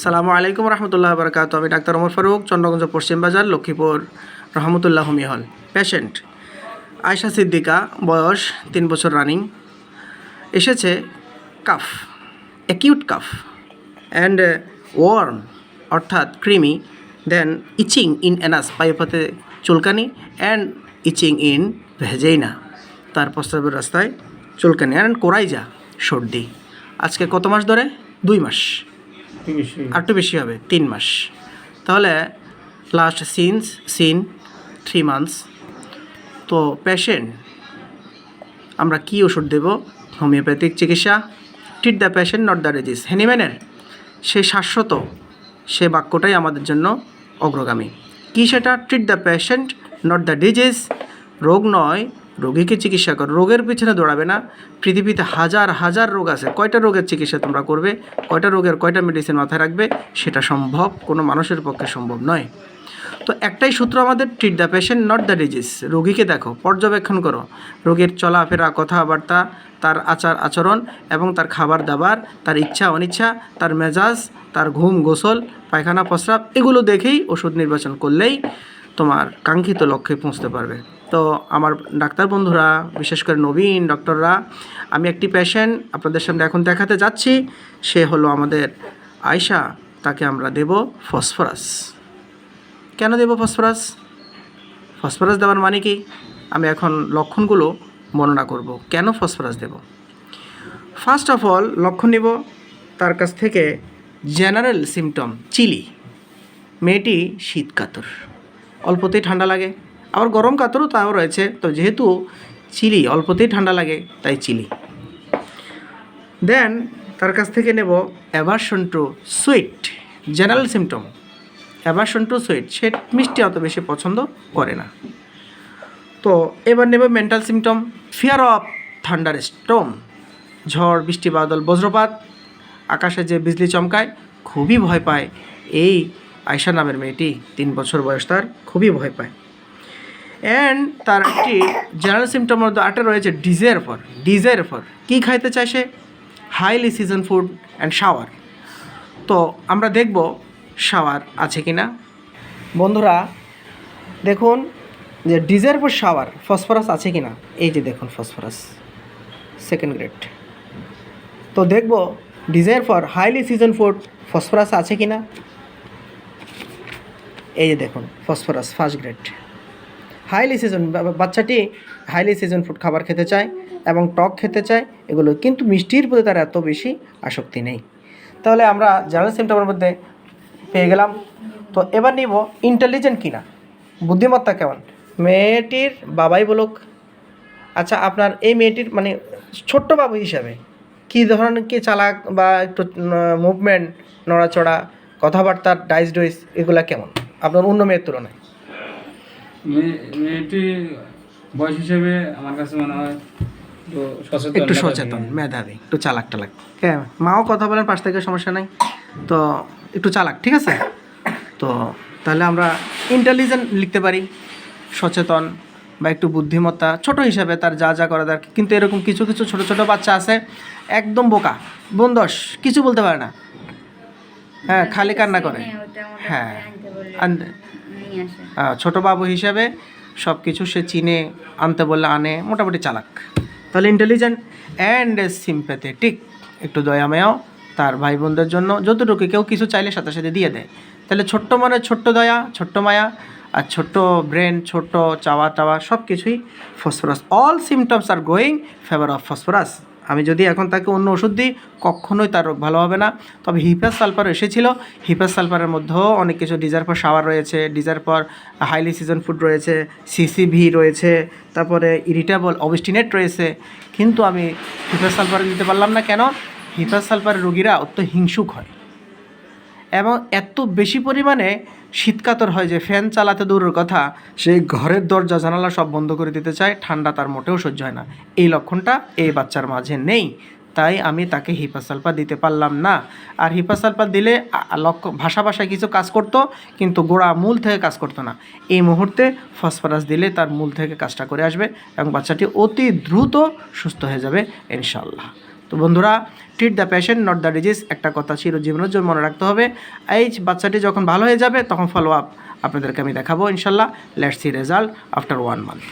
সালামু আলাইকুম রহমতুল্লাহ বরকাত। আমি doctor Omar Faruk, Chandraganj Paschim Bazar, Lakshmipur, Rahmatullah homeo hall. Patient Ayesha Siddika, বয়স 3 বছর রানিং। এসেছে cough, acute cough and worm অর্থাৎ ক্রিমি, দেন ইচিং ইন অ্যানাস, পাইপাতে চুলকানি, অ্যান্ড ইচিং ইন ভেজেইনা, তার প্রস্রাবের রাস্তায় চুলকানি, অ্যান্ড কোরাইজা, সর্দি। আজকে কত মাস ধরে? 2 মাস, আর একটু বেশি হবে, 3 মাস। তাহলে লাস্ট সিন 3 মান্থস। তো পেশেন্ট আমরা কি ওষুধ দেব? হোমিওপ্যাথিক চিকিৎসা। Treat the patient not the disease. হ্যানিম্যানের সে শাশ্বত, সে বাক্যটাই আমাদের জন্য অগ্রগামী। কি সেটা? Treat the patient not the disease. রোগ নয়, রোগীকে চিকিৎসা করো। রোগের পিছনে দৌড়াবে না। পৃথিবীতে হাজার হাজার রোগ আছে, কয়টা রোগের চিকিৎসা তোমরা করবে? কয়টা রোগের কয়টা মেডিসিন মাথায় রাখবে? সেটা সম্ভব কোনো মানুষের পক্ষে সম্ভব নয়। তো একটাই সূত্র আমাদের, treat the patient not the disease. রোগীকে দেখো, পর্যবেক্ষণ করো, রোগীর চলাফেরা, কথাবার্তা, তার আচার আচরণ এবং তার খাবার দাবার, তার ইচ্ছা অনিচ্ছা, তার মেজাজ, তার ঘুম, গোসল, পায়খানা, প্রস্রাব, এগুলো দেখেই ওষুধ নির্বাচন করলেই তোমার কাঙ্ক্ষিত লক্ষ্যে পৌঁছতে পারবে। তো আমার ডাক্তার বন্ধুরা, বিশেষ করে নবীন ডক্টররা, আমি একটি পেশেন্ট আপনাদের সামনে এখন দেখাতে যাচ্ছি। সে হলো আমাদের আয়শা। তাকে আমরা দেব ফসফরাস। কেন দেব ফসফরাস? ফসফরাস দেওয়ার মানে কি? আমি এখন লক্ষণগুলো বর্ণনা করব কেন ফসফরাস দেব। ফার্স্ট অফ অল লক্ষণ নিব তার কাছ থেকে। জেনারেল সিমটম চিলি, মেয়েটি শীত কাতর, অল্পতেই ঠান্ডা লাগে, আবার গরম কাতরও তাও রয়েছে। তো যেহেতু চিলি, অল্পতেই ঠান্ডা লাগে, তাই চিলি। দেন তার কাছ থেকে নেব aversion to sweet. General symptom aversion to sweet, সে মিষ্টি অত বেশি পছন্দ করে না। তো এবার নেব mental symptom, fear of thunder storm, ঝড়, বৃষ্টি, বাদল, বজ্রপাত, আকাশে যে বিজলি চমকায়, খুবই ভয় পায়। এই আয়শা নামের মেয়েটি, 3 বছর বয়স, তার খুবই ভয় পায়। অ্যান্ড তার একটি জেনারেল সিমটমের মধ্যে আটে রয়েছে ডিজায়ার ফর। কী খাইতে চায় সে? Highly season food and shower. তো আমরা দেখব শাওয়ার আছে কি না। বন্ধুরা দেখুন যে ডিজায়ার ফর শাওয়ার, ফসফরাস আছে কি না। এই যে দেখুন ফসফরাস, সেকেন্ড গ্রেড। তো দেখব desire for highly season food, phosphorus আছে কি না। এই যে দেখুন phosphorus, first grade. Highly season, বাচ্চাটি হাইলি সিজন ফুড খাবার খেতে চায় এবং টক খেতে চায়, এগুলো, কিন্তু মিষ্টির প্রতি তার এত বেশি আসক্তি নেই। তাহলে আমরা জেনারেল সিমটমের মধ্যে পেয়ে গেলাম। তো এবার নিব ইন্টেলিজেন্ট কিনা, বুদ্ধিমত্তা কেমন। মেয়েটির বাবাই বলুক, আচ্ছা আপনার এই মেয়েটির মানে ছোট্ট বাবু হিসাবে কী ধরনের, কি চালাক বা একটু মুভমেন্ট, নড়াচড়া, কথাবার্তার ডাইস ডইস, এগুলা কেমন আপনার অন্য মেয়ের তুলনায়? মেয়েটি বয়স হিসেবে আমার কাছে মনে হয় একটু সচেতন, মেধাবী, একটু চালাক টালাক। হ্যাঁ, মাও কথা বলেন পাশ থেকে, সমস্যা নাই। তো একটু চালাক, ঠিক আছে। তো তাহলে আমরা ইন্টেলিজেন্ট লিখতে পারি, সচেতন বা একটু বুদ্ধিমত্তা, ছোট হিসাবে তার যা যা করা দরকার। কিন্তু এরকম কিছু কিছু ছোট ছোট বাচ্চা আছে একদম বোকা, বনদশ, কিছু বলতে পারে না, হ্যাঁ খালি কান্না করে। হ্যাঁ, ছোট বাবু হিসাবে সব কিছু সে চিনে, আনতে বললে আনে, মোটামুটি চালাক। তাহলে ইন্টেলিজেন্ট অ্যান্ড সিম্প্যাথেটিক, একটু দয়াময় তার ভাই বোনদের জন্য, যতটুকু কেউ কিছু চাইলে সাথে সাথে দিয়ে দেয়। তাহলে ছোট্ট মনে ছোট্ট দয়া, ছোট্ট মায়া, আর ছোট্ট ব্রেন, ছোট্ট চাওয়া টাওয়া, সব কিছুই phosphorus. All symptoms are going favour of phosphorus. আমি যদি এখন তাকে অন্য ওষুধ দিই, কখনোই তার রোগ ভালো হবে না। তবে হিপাস সালফার এসেছিল, হিপাস সালফারের মধ্যেও অনেক কিছু, ডিজায়ার ফর শাওয়ার রয়েছে, desire for highly season food রয়েছে, সিসিভি রয়েছে, তারপরে ইরিটেবল অবস্টিনেট রয়েছে। কিন্তু আমি হিপাস সালফার দিতে পারলাম না। কেন? হিপাস সালফারের রোগীরা অত্যন্ত হিংসুক হয় এবং এত বেশি পরিমাণে শীতকাতর হয় যে ফ্যান চালাতে দূরের কথা, সেই ঘরের দরজা জানালা সব বন্ধ করে দিতে চায়, ঠান্ডা তার মোটেও সহ্য হয় না। এই লক্ষণটা এই বাচ্চার মাঝে নেই, তাই আমি তাকে হিপাস সালফার দিতে পারলাম না। আর হিপাস সালফার দিলে ভাষায় কিছু কাজ করতো, কিন্তু গোড়া মূল থেকে কাজ করতো না। এই মুহূর্তে ফসফরাস দিলে তার মূল থেকে কাজটা করে আসবে এবং বাচ্চাটি অতি দ্রুত সুস্থ হয়ে যাবে ইনশাআল্লাহ। তো তো বন্ধুরা, treat the patient not the disease, একটা কথা চিরজীবনের জন্য মনে রাখতে হবে। এই বাচ্চাটি যখন ভালো হয়ে যাবে তখন ফলো আপ আপনাদেরকে আমি দেখাবো ইনশাল্লাহ। Let's see result after 1 month.